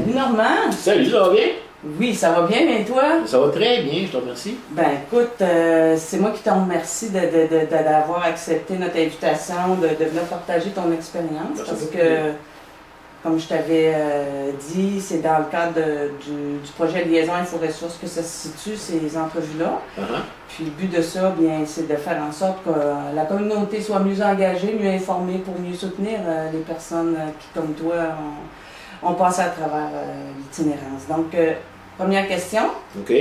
Salut Normand! Salut, ça va bien? Oui, ça va bien, mais toi? Ça va très bien, je te remercie. Ben écoute, c'est moi qui te remercie d'avoir accepté notre invitation, de venir partager ton expérience, parce que, comme je t'avais dit, c'est dans le cadre du projet Liaison Info-Ressources que ça se situe, ces entrevues-là. Puis le but de ça, bien, c'est de faire en sorte que la communauté soit mieux engagée, mieux informée pour mieux soutenir les personnes qui, comme toi, ont passé à travers l'itinérance. Donc, première question. OK.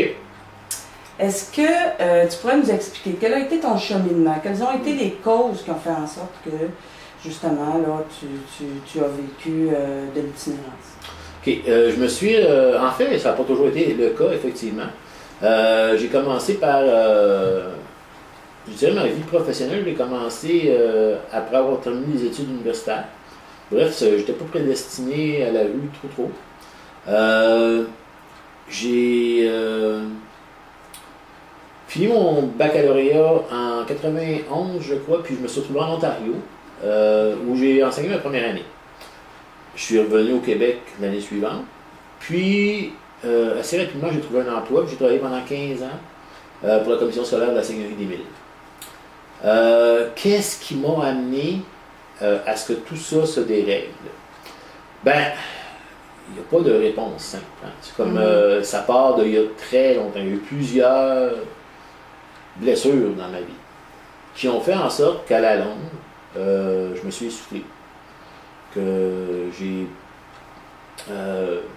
Est-ce que tu pourrais nous expliquer quel a été ton cheminement? Quelles ont été les causes qui ont fait en sorte que, justement, là, tu as vécu de l'itinérance? OK. Je me suis... en fait, ça n'a pas toujours été le cas, effectivement. J'ai commencé par... je dirais ma vie professionnelle, j'ai commencé après avoir terminé les études universitaires. Bref, j'étais pas prédestiné à la rue trop. J'ai fini mon baccalauréat en 91, je crois, puis je me suis retrouvé en Ontario, où j'ai enseigné ma première année. Je suis revenu au Québec l'année suivante, puis assez rapidement, j'ai trouvé un emploi, puis j'ai travaillé pendant 15 ans pour la commission scolaire de la Seigneurie des Mille. Qu'est-ce qui m'a amené à ce que tout ça se dérègle? Ben, il n'y a pas de réponse simple. Hein. C'est comme ça part d'il y a très longtemps. Il y a eu plusieurs blessures dans ma vie qui ont fait en sorte qu'à la longue, je me suis essoufflé. Que je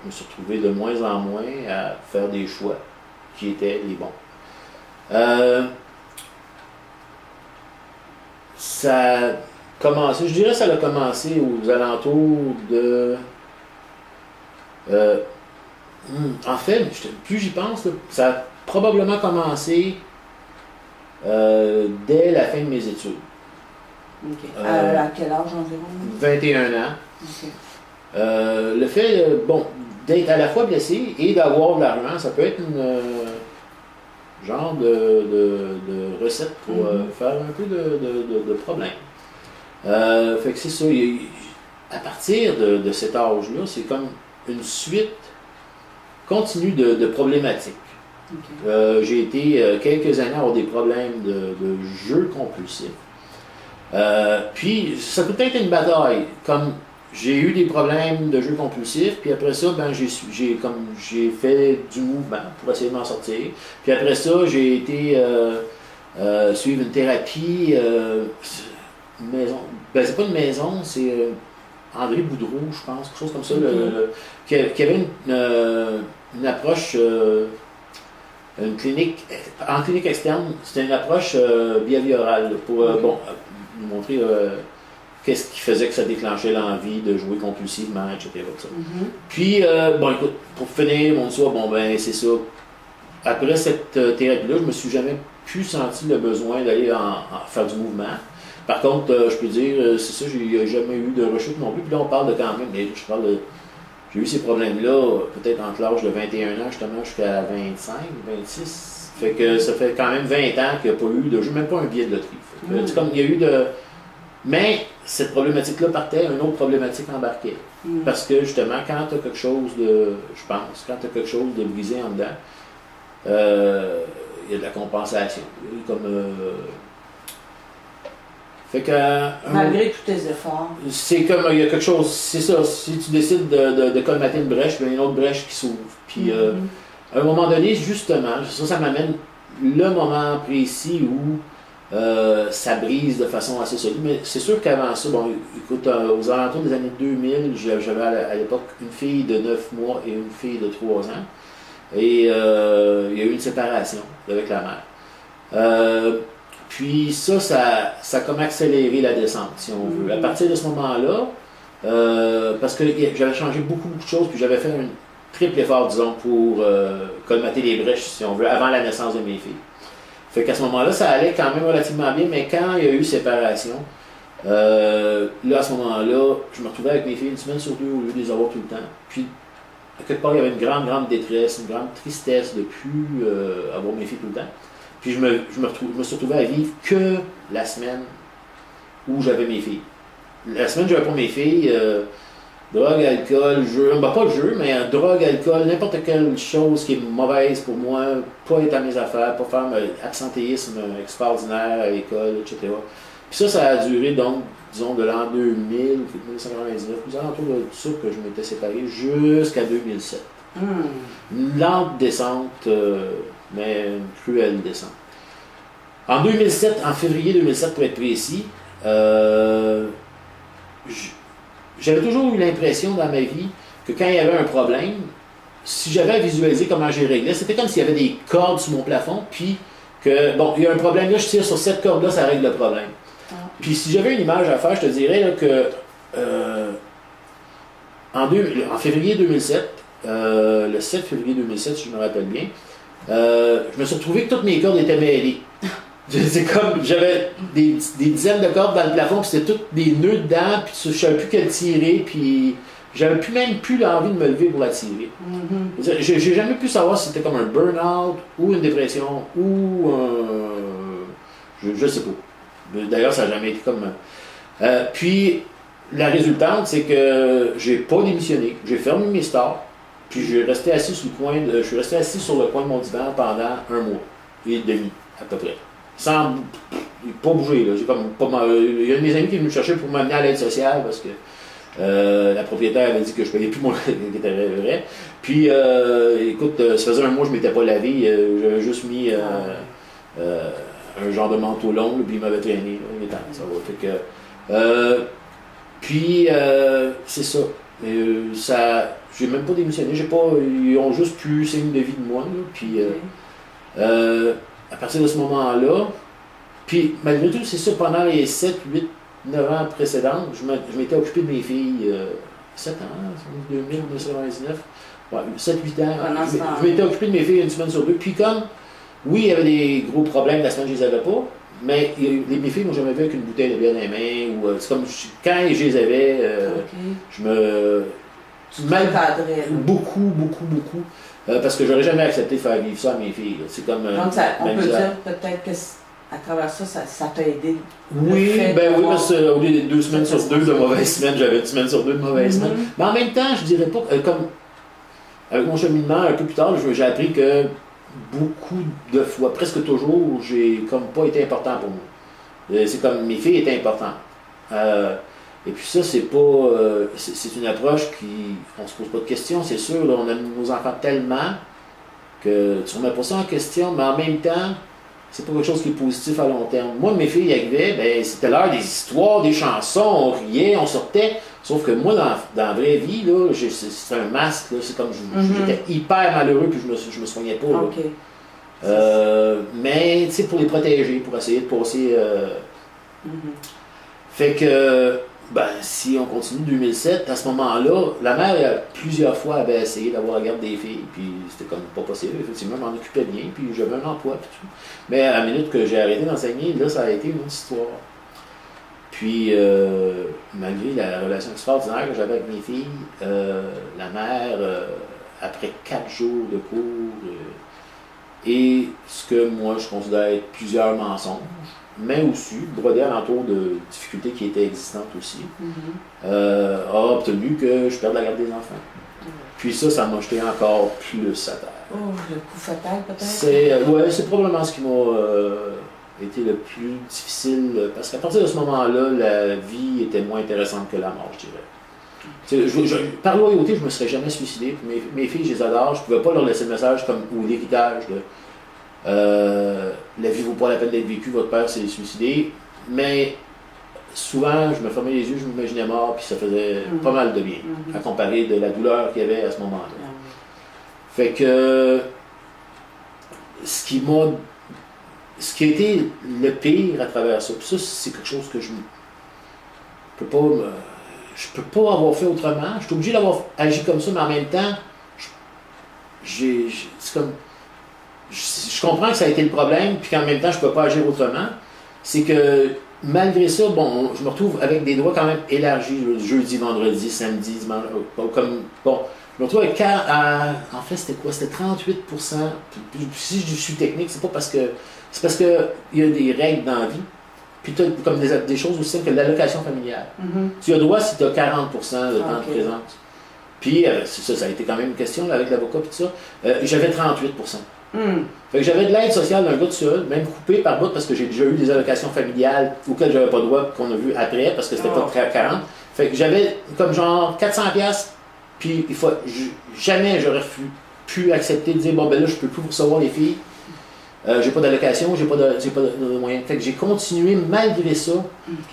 me suis retrouvé de moins en moins à faire des choix qui étaient les bons. Ça a commencé, je dirais que ça a commencé aux alentours de... en fait, plus j'y pense, là, ça a probablement commencé dès la fin de mes études. Okay. À quel âge environ? 21 ans. Okay. Le fait d'être à la fois blessé et d'avoir de l'argent, ça peut être une genre de recette pour faire un peu de problème. Fait que c'est ça. À partir de cet âge-là, c'est comme une suite continue de problématiques. Okay. J'ai été quelques années à avoir des problèmes de jeux compulsifs. Puis ça peut être une bataille. Comme j'ai eu des problèmes de jeux compulsifs, puis après ça, ben, j'ai fait du mouvement pour essayer de m'en sortir. Puis après ça, j'ai été suivre une thérapie maison. Ben, c'est pas une maison, c'est André Boudreau, je pense, quelque chose comme ça, qui avait une approche, une clinique, en clinique externe, c'était une approche behaviorale pour nous montrer qu'est-ce qui faisait que ça déclenchait l'envie de jouer compulsivement, etc. Puis, écoute, pour finir mon histoire, c'est ça. Après cette thérapie-là, je me suis jamais plus senti le besoin d'aller faire du mouvement. Par contre, je peux dire, c'est ça, j'ai jamais eu de rechute non plus. Puis là, on parle de quand même, mais j'ai eu ces problèmes-là peut-être entre l'âge de 21 ans, justement, jusqu'à 25, 26. Fait que ça fait quand même 20 ans qu'il n'y a pas eu de jeu, même pas un billet de loterie. C'est comme il y a eu de... Mais cette problématique-là partait, une autre problématique embarquait. Parce que justement, quand tu as quelque chose quand tu as quelque chose de brisé en dedans, il y a de la compensation. Fait que, malgré tous tes efforts. C'est comme, il y a quelque chose, c'est ça, si tu décides de colmater une brèche, il y a une autre brèche qui s'ouvre. Puis à un moment donné, justement, ça m'amène le moment précis où ça brise de façon assez solide. Mais c'est sûr qu'avant ça, écoute, aux alentours des années 2000, j'avais à l'époque une fille de 9 mois et une fille de 3 ans. Et il y a eu une séparation avec la mère. Puis ça a comme accéléré la descente, si on veut. À partir de ce moment-là, parce que j'avais changé beaucoup de choses, puis j'avais fait un triple effort, disons, pour colmater les brèches, si on veut, avant la naissance de mes filles. Fait qu'à ce moment-là, ça allait quand même relativement bien, mais quand il y a eu séparation, là, à ce moment-là, je me retrouvais avec mes filles une semaine sur deux au lieu de les avoir tout le temps. Puis, à quelque part, il y avait une grande détresse, une grande tristesse de ne plus avoir mes filles tout le temps. Puis je me suis retrouvé à vivre que la semaine où j'avais mes filles. La semaine où j'avais pas mes filles, Drogue, alcool, jeu, pas le jeu, mais drogue, alcool, n'importe quelle chose qui est mauvaise pour moi, pas être à mes affaires, pas faire un absentéisme extraordinaire à l'école, etc. Puis ça a duré donc, disons, de l'an 2000, 1999, aux alentours de ça que je m'étais séparé, jusqu'à 2007. Une lente descente, mais une cruelle descente. En 2007, en février 2007 pour être précis, j'avais toujours eu l'impression dans ma vie que quand il y avait un problème, si j'avais à visualiser comment j'ai réglé, c'était comme s'il y avait des cordes sur mon plafond, puis que, bon, il y a un problème là, je tire sur cette corde-là, ça règle le problème. Puis si j'avais une image à faire, je te dirais là, que en février 2007, le 7 février 2007, si je me rappelle bien, je me suis retrouvé que toutes mes cordes étaient mêlées. C'est comme, j'avais des dizaines de cordes dans le plafond, puis c'était tous des nœuds dedans, puis je ne savais plus quelle tirer, puis j'avais même plus l'envie de me lever pour la tirer. J'ai jamais pu savoir si c'était comme un burn-out, ou une dépression, ou je sais pas. D'ailleurs, ça n'a jamais été comme... puis, la résultante, c'est que j'ai pas démissionné. J'ai fermé mes stores, puis je suis resté assis sur le coin de mon divan pendant un mois et demi, à peu près. Sans pas bouger. Là. Il y a un de mes amis qui est venu me chercher pour m'amener à l'aide sociale parce que la propriétaire avait dit que je payais plus mon loyer, qui était vrai. Puis, écoute, ça faisait un mois que je ne m'étais pas lavé. J'avais juste mis un genre de manteau long, puis il m'avait traîné. Il était, ça va. Fait que, puis, c'est ça. J'ai même pas démissionné. Ils ont juste plus signe de vie de moi. Là, puis, à partir de ce moment-là, puis malgré tout, c'est ça, pendant les 7, 8, 9 ans précédents, je m'étais occupé de mes filles, 7 ans, 2000, 1999, ouais, 7, 8 ans, je m'étais occupé de mes filles une semaine sur deux, puis comme, oui, il y avait des gros problèmes, la semaine je les avais pas, mais mes filles m'ont jamais vu avec une bouteille de bière dans les mains, ou c'est comme, quand je les avais, je me... Beaucoup. Parce que j'aurais jamais accepté de faire vivre ça à mes filles. C'est comme, donc, on peut dire peut-être qu'à travers ça t'a aidé. Oui, parce qu'au lieu de 2 semaines sur 2 de mauvaises semaines, j'avais 1 semaine sur 2 de mauvaises semaines. Mais en même temps, je dirais pas, comme avec mon cheminement un peu plus tard, j'ai appris que beaucoup de fois, presque toujours, j'ai comme pas été important pour moi. C'est comme mes filles étaient importantes. Et puis ça, c'est pas. C'est une approche on se pose pas de questions, c'est sûr. Là, on aime nos enfants tellement que tu remets pas ça en question, mais en même temps, c'est pas quelque chose qui est positif à long terme. Moi, mes filles arrivaient, c'était l'heure des histoires, des chansons, on riait, on sortait. Sauf que moi, dans la vraie vie, là, c'est un masque, là, c'est comme j'étais hyper malheureux puis je me soignais pas. Okay. Mais tu sais, pour les protéger, pour essayer de passer. Fait que. Si on continue 2007, à ce moment-là, la mère, plusieurs fois, avait essayé d'avoir la garde des filles, puis c'était comme pas possible. Effectivement, je m'en occupais bien, puis j'avais un emploi, puis tout. Mais à la minute que j'ai arrêté d'enseigner, là, ça a été une autre histoire. Puis, malgré la relation extraordinaire que j'avais avec mes filles, la mère, après 4 jours de cours, et ce que moi, je considère être plusieurs mensonges, mais aussi brodé alentour de difficultés qui étaient existantes aussi, a obtenu que je perde la garde des enfants. Puis ça m'a jeté encore plus à terre. Oh, le coup fatal peut-être? C'est probablement ce qui m'a été le plus difficile, parce qu'à partir de ce moment-là, la vie était moins intéressante que la mort, je dirais. Par loyauté, je ne me serais jamais suicidé. Mes filles, je les adore, je ne pouvais pas leur laisser le message ou l'héritage de la vie ne vaut pas la peine d'être vécue, votre père s'est suicidé. Mais souvent, je me fermais les yeux, je m'imaginais mort, puis ça faisait pas mal de bien, à comparer de la douleur qu'il y avait à ce moment-là. Fait que ce qui a été le pire à travers ça, puis ça, c'est quelque chose que je peux pas avoir fait autrement. Je suis obligé d'avoir agi comme ça, mais en même temps, c'est comme. Je comprends que ça a été le problème, puis qu'en même temps, je ne peux pas agir autrement. C'est que, malgré ça, je me retrouve avec des droits quand même élargis, jeudi, vendredi, samedi, dimanche, je me retrouve avec en fait, c'était quoi? C'était 38%. Si je suis technique, c'est parce que il y a des règles dans la vie. Puis tu as comme des choses aussi simples que l'allocation familiale. Tu as droit si tu as 40% de temps de présence. Puis, ça a été quand même une question là, avec l'avocat et tout ça. J'avais 38%. Fait que j'avais de l'aide sociale d'un gars tout seul, même coupé par bout parce que j'ai déjà eu des allocations familiales auxquelles j'avais pas droit, qu'on a vu après, parce que c'était pas 40. Fait que j'avais comme genre 400$, puis jamais j'aurais pu accepter de dire bon ben là je peux plus vous recevoir les filles. J'ai pas d'allocation, j'ai pas de moyens. Fait que j'ai continué malgré ça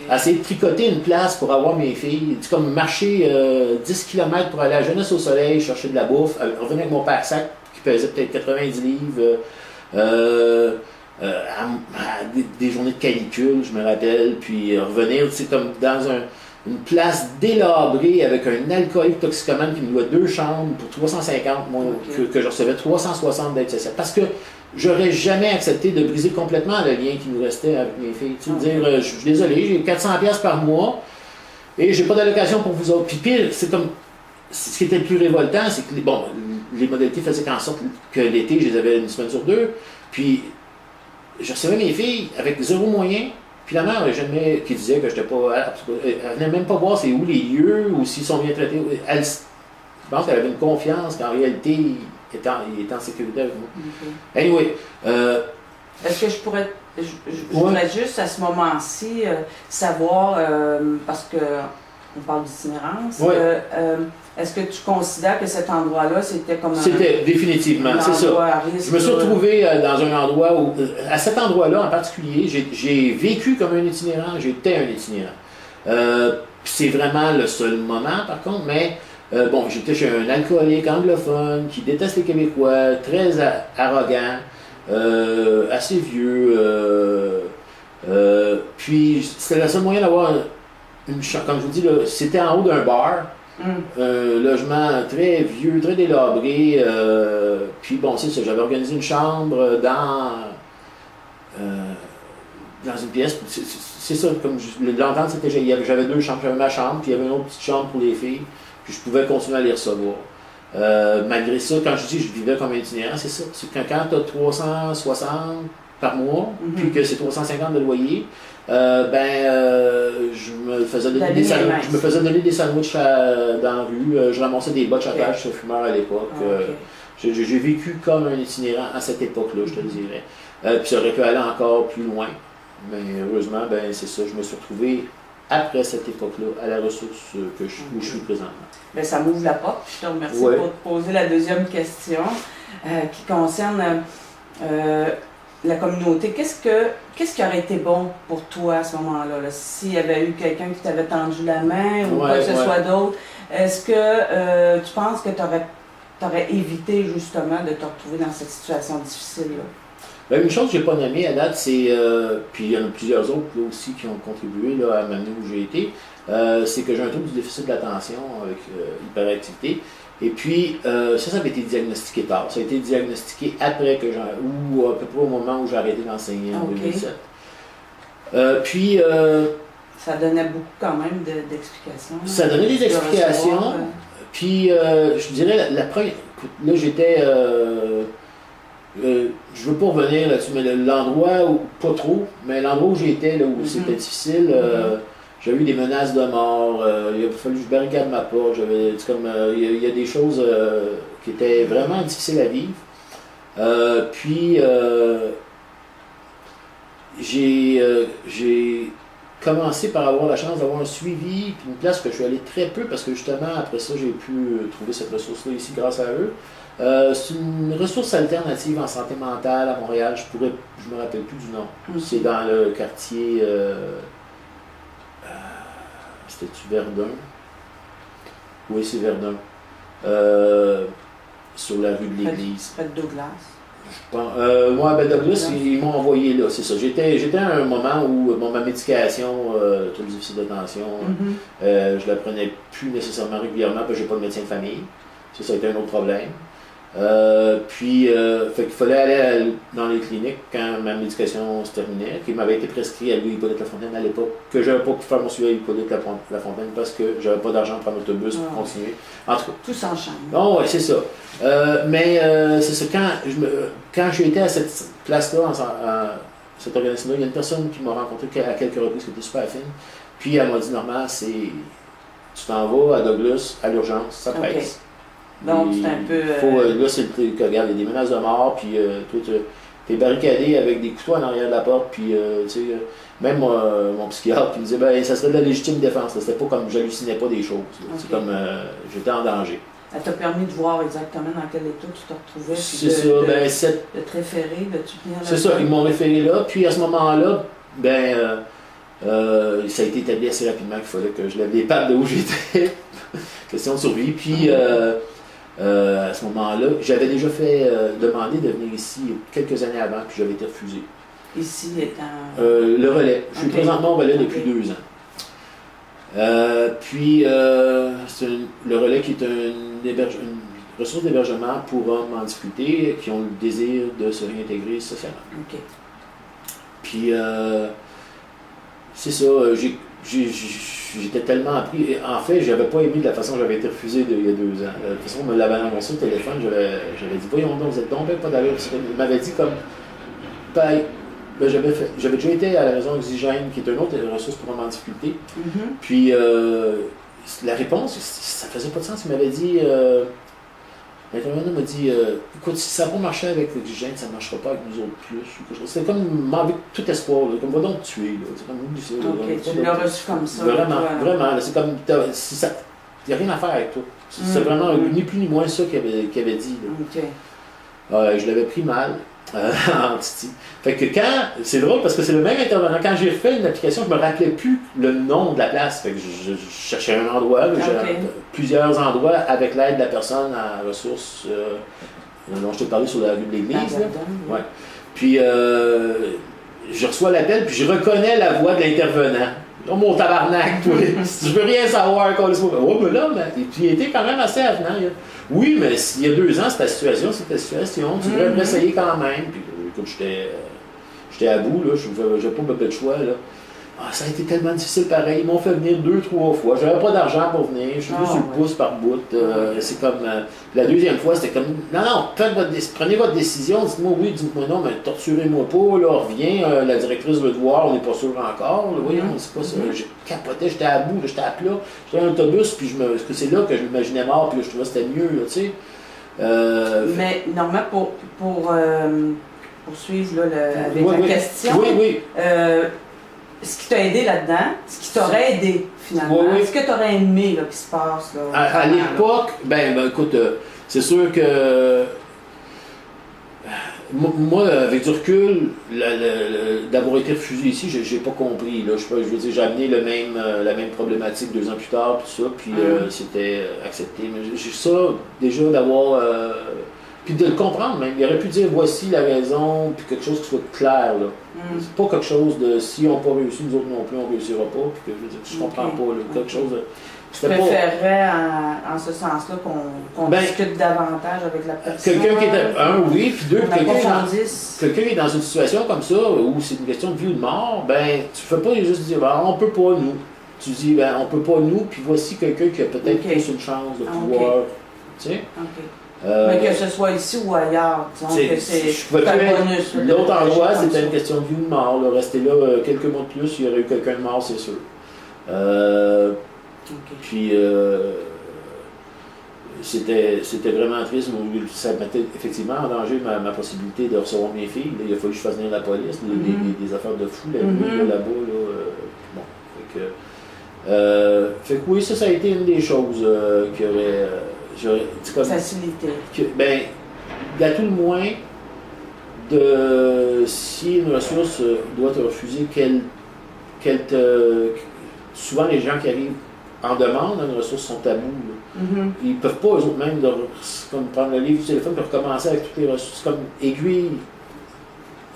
à essayer de tricoter une place pour avoir mes filles. C'est comme marcher 10 km pour aller à Jeunesse au Soleil, chercher de la bouffe, revenir avec mon pack-sac qui pesait peut-être 90 livres, des journées de canicule, je me rappelle, puis revenir comme dans une place délabrée avec un alcoolique toxicomane qui me doit 2 chambres pour 350, moi, que je recevais 360 d'aide sociale. Parce que j'aurais jamais accepté de briser complètement le lien qui nous restait avec mes filles. Tu sais, dire, je suis désolé, j'ai 400$ par mois et j'ai pas d'allocation pour vous autres. Puis pire, c'est comme, ce qui était le plus révoltant, c'est que les modalités faisaient en sorte que l'été, je les avais une semaine sur 2. Puis je recevais mes filles avec 0 moyen. Puis la mère, jamais qui disait que je n'étais pas. Elle venait même pas voir c'est où les lieux ou s'ils sont bien traités. Je pense qu'elle avait une confiance qu'en réalité, il est en sécurité avec moi. Anyway. Est-ce que je pourrais. Je voudrais juste à ce moment-ci savoir, parce que on parle d'itinérance, est-ce que tu considères que cet endroit-là, c'était comme C'était définitivement, c'est ça. Je me suis retrouvé dans un endroit où, à cet endroit-là en particulier, j'ai vécu comme un itinérant, j'étais un itinérant. C'est vraiment le seul moment, par contre, mais j'étais chez un alcoolique anglophone qui déteste les Québécois, très arrogant, assez vieux. Puis c'était le seul moyen d'avoir comme je vous dis, c'était en haut d'un bar. Logement très vieux, très délabré. Puis bon, c'est ça, j'avais organisé une chambre dans une pièce. C'est ça, comme l'entente, c'était j'avais 2 chambres. J'avais ma chambre, puis il y avait une autre petite chambre pour les filles. Puis je pouvais continuer à les recevoir. Malgré ça, quand je dis je vivais comme un itinérant, c'est ça. C'est quand tu as 360 par mois, puis que c'est 350 de loyer, je me faisais donner des sandwichs dans la rue, je ramassais des botches à pêche sur fumeur à l'époque. J'ai vécu comme un itinérant à cette époque-là, je te le dirais. Puis ça aurait pu aller encore plus loin, mais heureusement, c'est ça, je me suis retrouvé après cette époque-là à la ressource où je suis présentement. Ça m'ouvre la porte, je te remercie pour te poser la deuxième question qui concerne la communauté. Qu'est-ce qui aurait été bon pour toi à ce moment-là? S'il y avait eu quelqu'un qui t'avait tendu la main ou quoi que ce soit d'autre, est-ce que tu penses que tu aurais évité justement de te retrouver dans cette situation difficile-là? Une chose que je n'ai pas nommée à date, c'est, puis il y en a plusieurs autres là, aussi qui ont contribué là, à m'amener où j'ai été, c'est que j'ai un trouble du déficit de l'attention avec hyperactivité. Et puis, ça avait été diagnostiqué tard. Ça a été diagnostiqué après que ou à peu près au moment où j'ai arrêté d'enseigner en 2007. Ça donnait beaucoup quand même d'explications. Ça donnait des explications. Puis, je dirais, la première. Là, j'étais. Je veux pas revenir là-dessus, mais l'endroit où. Pas trop, mais l'endroit où j'étais, là où c'était difficile. J'avais eu des menaces de mort, il a fallu que je barricade ma porte, il y a des choses qui étaient vraiment difficiles à vivre. J'ai commencé par avoir la chance d'avoir un suivi, puis une place que je suis allé très peu, parce que justement, après ça, j'ai pu trouver cette ressource-là ici grâce à eux. C'est une ressource alternative en santé mentale à Montréal, je me rappelle plus du nom. C'est dans le quartier... C'était-tu Verdun? Oui, c'est Verdun. Sur la rue de l'Église. Près de Douglas. Je pense. Moi, Douglas, ils m'ont envoyé là, c'est ça. J'étais à un moment où ma médication, trouble difficile d'attention, je la prenais plus nécessairement régulièrement parce que j'ai pas de médecin de famille. Ça a été un autre problème. Fait qu'il fallait aller dans les cliniques quand ma médication se terminait, qui m'avait été prescrit à Louis Hippolyte Lafontaine à l'époque, que j'avais pas pu faire mon suivi à Hippolyte Lafontaine parce que j'avais pas d'argent pour prendre l'autobus pour continuer. En tout cas. Tout s'enchaîne. Non, ouais, c'est ça. C'est ça, quand j'ai été à cette place-là, cet organisme-là. Il y a une personne qui m'a rencontré à quelques reprises qui était super fine. Puis elle m'a dit, Normand, tu t'en vas à Douglas, à l'urgence, ça presse. Donc, c'est un peu... Là, regarde, il y a des menaces de mort, puis toi, t'es barricadé avec des couteaux en arrière de la porte, puis tu sais, même mon psychiatre qui me disait, ben, ça serait de la légitime défense. C'était pas comme j'hallucinais pas des choses. C'est comme j'étais en danger. Elle t'a permis de voir exactement dans quel état tu te retrouvais. C'est ça, de te référer, de te tenir là. C'est ça, ils m'ont référé là, puis à ce moment-là, ça a été établi assez rapidement qu'il fallait que je lève les pattes de où j'étais. Question de survie. Puis à ce moment-là, j'avais déjà fait demander de venir ici quelques années avant, puis j'avais été refusé. Ici étant... le relais. Je suis présentement au relais depuis 2 ans. C'est le relais qui est une ressource d'hébergement pour hommes en difficulté qui ont le désir de se réintégrer socialement. Okay. Puis, c'est ça, j'étais tellement appris. En fait, j'avais pas aimé de la façon dont j'avais été refusé il y a 2 ans. De toute façon, on me l'avait annoncé au téléphone, j'avais dit, voyons donc, vous êtes donc pas d'allure. Il m'avait dit comme, j'avais déjà été à la maison Oxygène, qui est une autre ressource pour hommes en difficulté. Puis, la réponse, ça faisait pas de sens. Il m'avait dit, l'intervenant m'a dit, écoute, si ça va marcher avec l'Oxygène, ça ne marchera pas avec nous autres plus. C'était comme m'enlever tout espoir, là, comme va donc te tuer. C'est comme oublie ça. Ok, tu l'as reçu comme ça. Vraiment. C'est comme, il n'y a rien à faire avec toi. C'est vraiment ni plus ni moins ça qu'il avait dit. Je l'avais pris mal. En Titi. Fait que c'est drôle parce que c'est le même intervenant. Quand j'ai fait une application, je me rappelais plus le nom de la place. Fait que je cherchais un endroit, plusieurs endroits avec l'aide de la personne à ressources dont je te parlais sur la rue de l'église. Ouais. Puis je reçois l'appel, puis je reconnais la voix de l'intervenant. Oh mon tabarnak, toi! Je veux rien savoir, quoi. Oh, mais là, et puis il était quand même assez avenant. Oui, mais il y a 2 ans, c'était la situation, tu devrais l'essayer quand même. Puis comme j'étais à bout, là, je n'avais pas de choix. Là. Ça a été tellement difficile pareil. Ils m'ont fait venir 2-3 fois. J'avais pas d'argent pour venir. Je suis venu sur le pouce par bout. C'est comme. La deuxième fois, c'était comme. Non, prenez votre décision. Dites-moi oui, dites-moi non, mais torturez-moi pas. Là, reviens. La directrice veut te voir. On n'est pas sûr encore. Là, voyons, c'est pas ça. Je capotais, j'étais à bout, j'étais à plat. J'étais dans l'autobus, puis c'est là que je m'imaginais mort, puis là, je trouvais que c'était mieux, là, tu sais. Mais normalement, pour poursuivre là, avec la question. Oui. Ce qui t'a aidé là-dedans, ce qui t'aurait aidé finalement, ce que tu aurais aimé là, qui se passe là, à l'époque, écoute, c'est sûr que moi, avec du recul, d'avoir été refusé ici, j'ai pas compris. Là, je veux dire, j'ai amené la même problématique 2 ans plus tard, tout ça, puis c'était accepté. Mais j'ai ça déjà d'avoir. Puis de le comprendre même. Il aurait pu dire voici la raison, puis quelque chose qui soit clair. Là. C'est pas quelque chose de si on n'a pas réussi, nous autres non plus, on ne réussira pas, puis que je veux dire, je comprends pas. Là, quelque chose de. Je préférerais en ce sens-là qu'on discute davantage avec la personne. Quelqu'un qui est oui, puis 2, quelqu'un qui est dans une situation comme ça, où c'est une question de vie ou de mort, tu fais pas juste dire on peut pas nous. Tu dis on peut pas nous, puis voici quelqu'un qui a peut-être plus une chance de pouvoir. Tu sais? Mais que ce soit ici ou ailleurs, disons que c'est un bonus. L'autre endroit, c'était une question de vie ou de mort. Là. Rester là quelques mois de plus, il y aurait eu quelqu'un de mort, c'est sûr. Puis c'était vraiment triste. Ça mettait effectivement en danger ma possibilité de recevoir mes filles. Là, il a fallu que je fasse venir la police, des affaires de fou là-bas. Bon, fait que oui, ça a été une des choses qui aurait. Facilité. À tout le moins, si une ressource doit te refuser, souvent les gens qui arrivent en demande d'une ressource sont tabous. Ils ne peuvent pas eux-mêmes comme prendre le livre du téléphone et recommencer avec toutes les ressources, comme aiguiller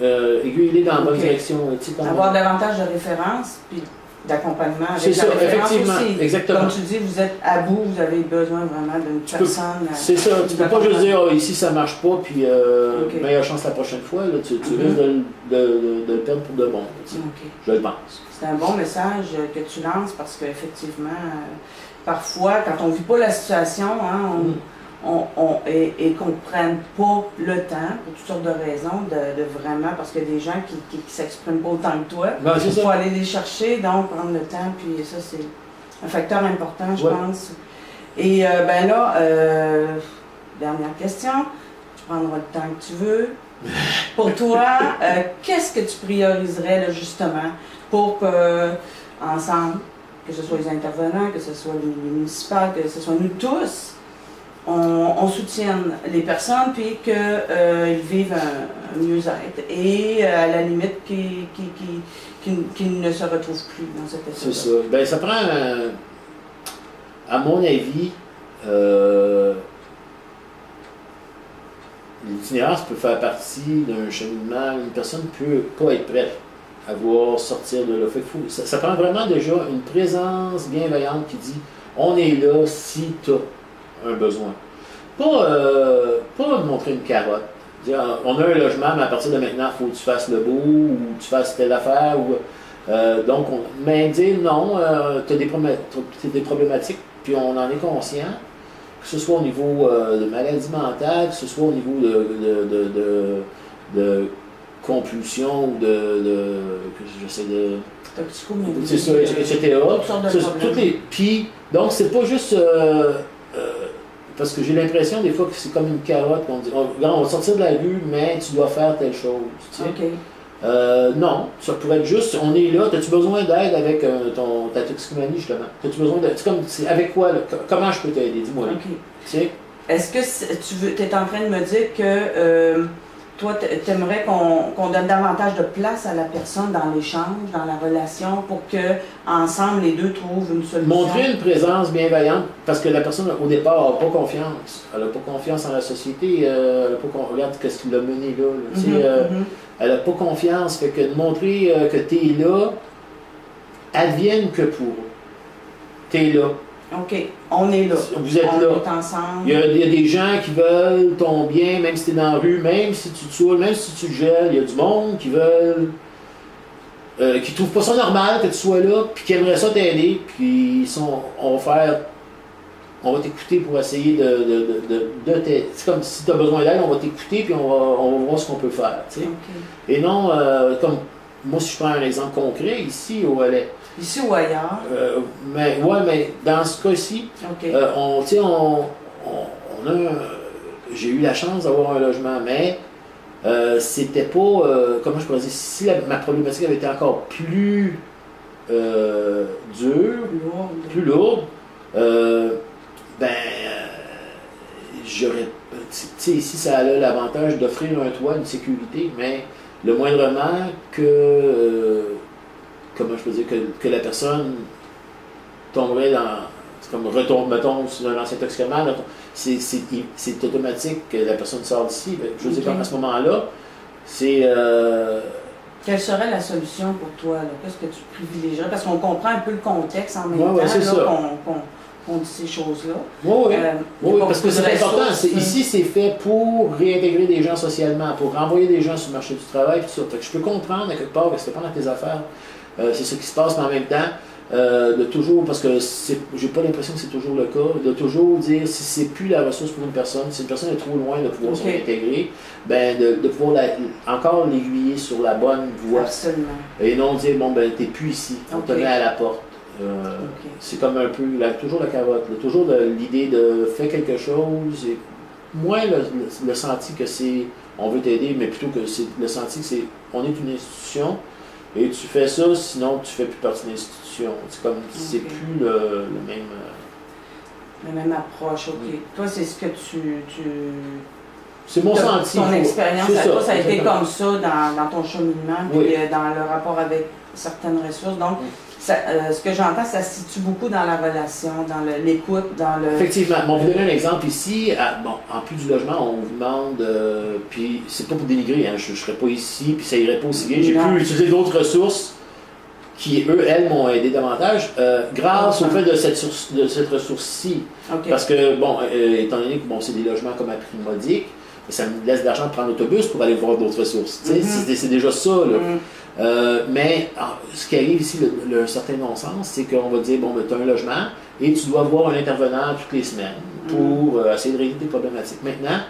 dans la bonne direction. Avoir davantage de références, puis d'accompagnement avec c'est la ça, référence effectivement, aussi. exactement. Comme tu dis, vous êtes à bout, vous avez besoin vraiment d'une personne. C'est ça, tu ne peux pas juste dire ici ça ne marche pas, puis meilleure chance la prochaine fois. Là, tu risques de le perdre pour de bon. Je le pense. C'est un bon message que tu lances parce qu'effectivement, parfois, quand on ne vit pas la situation, et qu'on ne prenne pas le temps, pour toutes sortes de raisons, de vraiment, parce qu'il y a des gens qui s'expriment pas autant que toi. Ben, Il faut aller les chercher, donc prendre le temps, puis ça, c'est un facteur important, je pense. Et ben là, dernière question, tu prendras le temps que tu veux. Pour toi, qu'est-ce que tu prioriserais, là, justement, pour que, ensemble, que ce soit les intervenants, que ce soit les municipales, que ce soit nous tous, on soutienne les personnes, puis qu'ils vivent un mieux-être. Et à la limite, qu'ils ne se retrouvent plus dans cet état. C'est ça. Ben, ça prend, à mon avis, l'itinérance peut faire partie d'un cheminement. Une personne ne peut pas être prête à voir sortir de là. Fait que ça prend vraiment déjà une présence bienveillante qui dit on est là si tu as un besoin. Pas de montrer une carotte. Dire, on a un logement, mais à partir de maintenant, il faut que tu fasses le beau ou tu fasses telle affaire. Mais dire non, tu as des problématiques, puis on en est conscient. Que ce soit au niveau de maladie mentale, que ce soit au niveau de compulsion ou j'essaie de. C'est ça, etc. Puis, donc, c'est pas juste. Parce que j'ai l'impression des fois que c'est comme une carotte qu'on dit on va sortir de la rue, mais tu dois faire telle chose. Tu sais. Okay. Non, ça pourrait être juste on est là, as-tu besoin d'aide avec ta toxicomanie justement? As-tu besoin d'aide? C'est avec quoi? Là? Comment je peux t'aider? Dis-moi. Okay. Tu sais? Est-ce que tu es en train de me dire que toi, tu aimerais qu'on donne davantage de place à la personne dans l'échange, dans la relation, pour que ensemble les deux trouvent une solution? Montrer une présence bienveillante, parce que la personne au départ n'a pas confiance. Elle n'a pas confiance en la société. Regarde ce qui l'a mené là. Elle n'a pas confiance. Fait que de montrer que tu es là, advienne que pour. Tu es là. OK, on est là. Vous êtes on là. Est ensemble. Il y a des gens qui veulent ton bien, même si tu es dans la rue, même si tu te saoules, même si tu te gèles. Il y a du monde qui veulent. Qui trouvent pas ça normal que tu sois là, puis qui aimeraient ça t'aider, puis on va t'écouter pour essayer de t'aider. C'est comme si tu as besoin d'aide, on va t'écouter, puis on va voir ce qu'on peut faire. Tu sais. Okay. Et non, comme moi, si je prends un exemple concret, ici au Valais. Ici ou ailleurs? Mais dans ce cas-ci, okay. J'ai eu la chance d'avoir un logement, mais c'était pas, comment je pourrais dire, si ma problématique avait été encore plus dure, plus lourde, j'aurais, tu sais, ici ça a l'avantage d'offrir un toit, une sécurité, mais le moindrement comment je peux dire, que la personne tomberait retombe, mettons, sur un ancien toxicomane, c'est automatique que la personne sort d'ici. Je veux dire, à ce moment-là, c'est. Quelle serait la solution pour toi? Qu'est-ce que tu privilégierais? Parce qu'on comprend un peu le contexte en même temps qu'on dit ces choses-là. Oui, parce que c'est important. Ici, c'est fait pour réintégrer des gens socialement, pour renvoyer des gens sur le marché du travail, tout ça. Fait que je peux comprendre à quelque part que c'est pas dans tes affaires. C'est ce qui se passe, mais en même temps, de toujours, parce que j'ai pas l'impression que c'est toujours le cas, de toujours dire si c'est plus la ressource pour une personne, si une personne est trop loin de pouvoir se réintégrer, ben de pouvoir encore l'aiguiller sur la bonne voie. Absolument. Et non dire bon ben t'es plus ici, on te met à la porte. C'est comme un peu toujours la carotte, toujours l'idée de faire quelque chose, et moins le senti que c'est on veut t'aider, mais plutôt que c'est le senti que c'est on est une institution. Et tu fais ça, sinon tu fais plus partie de l'institution. C'est comme c'est plus le même. La même approche, ok. Toi, c'est ce que tu c'est mon senti. Ton expérience à toi, ça a été exactement. comme ça dans ton cheminement, puis dans le rapport avec certaines ressources. Donc, ce que j'entends, ça se situe beaucoup dans la relation, dans l'écoute, dans le... Effectivement. Bon, on vous donner un exemple ici. En plus du logement, on vous demande, puis c'est pas pour dénigrer, hein, je ne serais pas ici, puis ça irait pas aussi bien. J'ai pu utiliser d'autres ressources qui, elles, m'ont aidé davantage, grâce au fait de cette ressource-ci. Okay. Parce que, bon, étant donné que c'est des logements comme à prix modique, ça me laisse de l'argent de prendre l'autobus pour aller voir d'autres ressources. C'est déjà ça, là. Mais ce qui arrive ici, le certain non-sens, c'est qu'on va dire, bon, tu as un logement, et tu dois voir un intervenant toutes les semaines pour essayer de régler tes problématiques. Maintenant,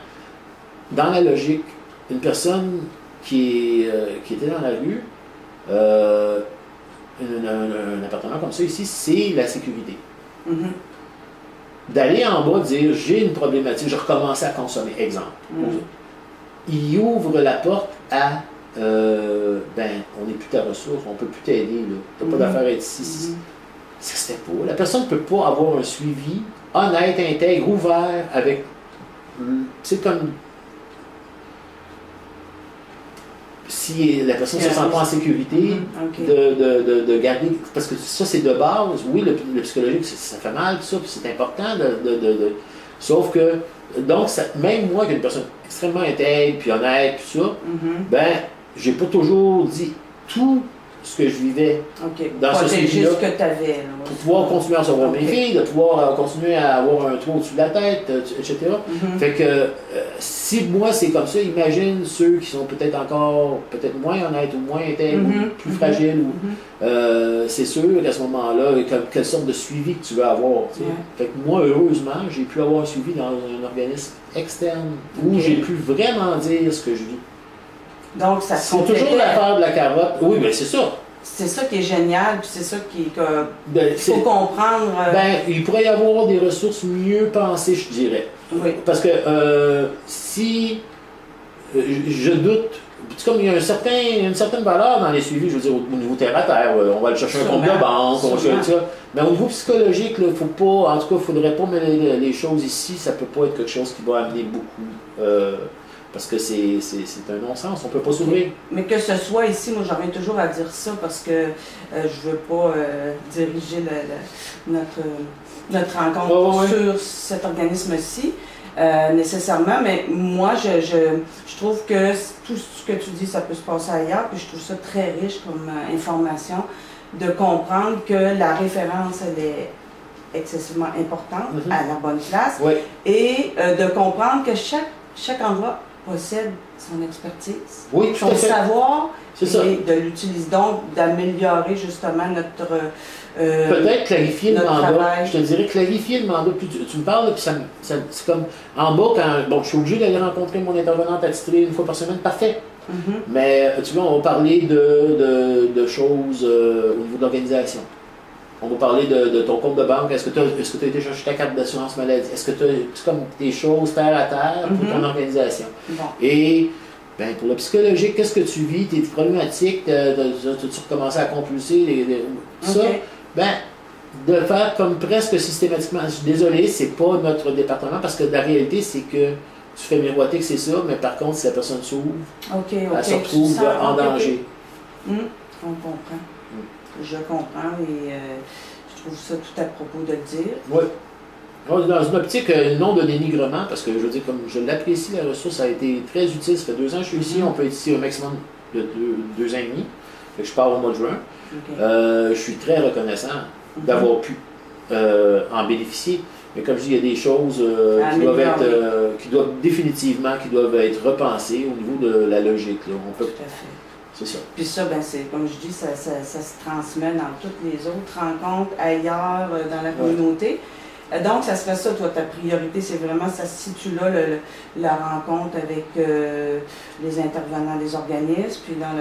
dans la logique, une personne qui était dans la rue, un appartement comme ça ici, c'est la sécurité. D'aller en bas, dire j'ai une problématique, je recommence à consommer, exemple. Il ouvre la porte à on n'est plus ta ressource, on ne peut plus t'aider, tu n'as pas d'affaire à être ici. Ça se fait pas. La personne ne peut pas avoir un suivi honnête, intègre, ouvert, avec. C'est comme. Si la personne ne se sent pas en sécurité, de garder. Parce que ça, c'est de base. Oui, le psychologique, ça fait mal, tout ça, puis c'est important. Sauf que. Donc, même moi, qui est une personne extrêmement intègre, puis honnête, puis ça, j'ai pas toujours dit tout ce que je vivais dans ce sujet-là. Ce que tu avais. Pour pouvoir continuer à recevoir mes filles, de pouvoir continuer à avoir un toit au-dessus de la tête, etc. Fait que si moi c'est comme ça, imagine ceux qui sont peut-être moins honnêtes ou moins intègres, ou plus fragiles. C'est sûr qu'à ce moment-là, quelle sorte de suivi que tu veux avoir. Fait que moi, heureusement, j'ai pu avoir un suivi dans un organisme externe où j'ai pu vraiment dire ce que je vis. Donc, ça c'est toujours l'affaire de la carotte. Oui, bien c'est ça. C'est ça qui est génial, puis c'est ça qu'il faut comprendre. Il pourrait y avoir des ressources mieux pensées, je dirais. Oui. Parce que si je doute, comme il y a une certaine valeur dans les suivis, je veux dire, au niveau terre à terre, on va aller chercher un compte de banque, on va chercher ça. Mais au niveau psychologique, il faut pas, en tout cas, il ne faudrait pas mettre les choses ici, ça ne peut pas être quelque chose qui va amener beaucoup. Parce que c'est un non-sens, on ne peut pas s'ouvrir. Mais que ce soit ici, moi j'en reviens toujours à dire ça parce que je ne veux pas diriger notre rencontre sur cet organisme-ci, nécessairement, mais moi je trouve que tout ce que tu dis, ça peut se passer ailleurs, puis je trouve ça très riche comme information, de comprendre que la référence, elle est excessivement importante, à la bonne place, et de comprendre que chaque endroit possède son expertise, son savoir, et de l'utiliser, donc d'améliorer justement notre peut-être clarifier le mandat. Travail. Je te dirais clarifier le mandat. Puis tu me parles, puis c'est comme en bas, quand je suis obligé d'aller rencontrer mon intervenante attitrée une fois par semaine, parfait. Mais tu vois, on va parler de choses au niveau de l'organisation. On va parler de ton compte de banque. Est-ce que tu as été chercher ta carte d'assurance maladie? Est-ce que tu as comme des choses terre à terre pour ton organisation? Et pour le psychologique, qu'est-ce que tu vis? Tes problématiques, tu recommences à compulser, ça? De faire comme presque systématiquement. Je suis désolé, c'est pas notre département parce que la réalité, c'est que tu fais miroiter que c'est ça, mais par contre, si la personne s'ouvre, elle se retrouve en danger. On comprend. Je comprends et je trouve ça tout à propos de le dire. Oui. Dans une optique, non de dénigrement, parce que je veux dire, comme je l'apprécie, la ressource a été très utile. Ça fait 2 ans que je suis ici, on peut être ici au maximum de 2 ans et demi. Fait que je pars au mois de juin. Je suis très reconnaissant d'avoir pu en bénéficier. Mais comme je dis, il y a des choses qui doivent définitivement être repensées au niveau de la logique. Là. Tout à fait. C'est ça. Puis ça, c'est comme je dis, ça se transmet dans toutes les autres rencontres ailleurs dans la communauté. Donc, ça serait ça, toi, ta priorité, c'est vraiment, ça se situe là, la rencontre avec les intervenants des organismes, puis dans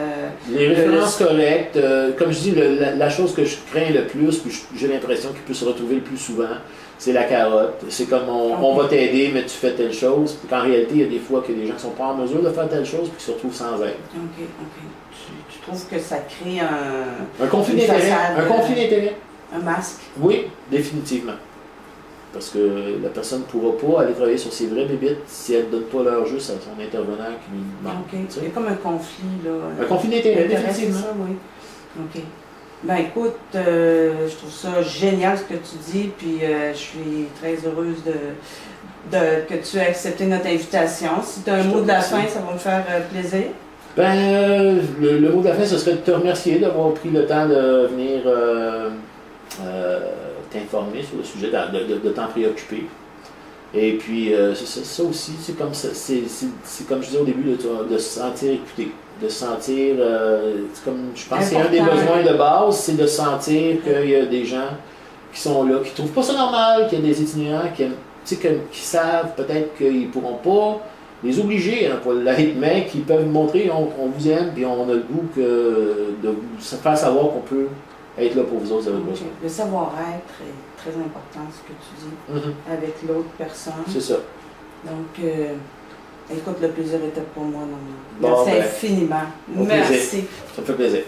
les références correctes. Comme je dis, la chose que je crains le plus, puis j'ai l'impression qu'il peut se retrouver le plus souvent, c'est la carotte. C'est comme on va t'aider, mais tu fais telle chose. Puis qu'en réalité, il y a des fois que des gens ne sont pas en mesure de faire telle chose, puis qui se retrouvent sans aide. OK. Tu trouves que ça crée un conflit d'intérêt. Un conflit d'intérêt. Un masque. Oui, définitivement. Parce que la personne ne pourra pas aller travailler sur ses vraies bébites si elle ne donne pas l'heure juste à son intervenant qui lui manque. Il y a comme un conflit, là. Un conflit d'intérêt, définitivement. Ça, oui. OK. Écoute, je trouve ça génial ce que tu dis, puis je suis très heureuse que tu aies accepté notre invitation. Si tu as un mot de la fin, ça va me faire plaisir. Le mot de la fin, ce serait de te remercier d'avoir pris le temps de venir t'informer sur le sujet, de t'en préoccuper. Et puis, ça aussi, c'est comme ça, c'est comme je disais au début, de se sentir écouté, de se sentir, comme je pense que c'est un des besoins de base, c'est de sentir qu'il y a des gens qui sont là, qui trouvent pas ça normal, qu'il y a des itinérants qui savent peut-être qu'ils pourront pas les obliger à pas l'être, mais qui peuvent montrer on vous aime, puis on a le goût de vous faire savoir qu'on peut être là pour vous autres, vous avez besoin. Le savoir-être est très important, ce que tu dis, avec l'autre personne. C'est ça. Donc, écoute, le plaisir était pour moi, non. Bon, Merci infiniment. Merci. Plaisir. Ça me fait plaisir.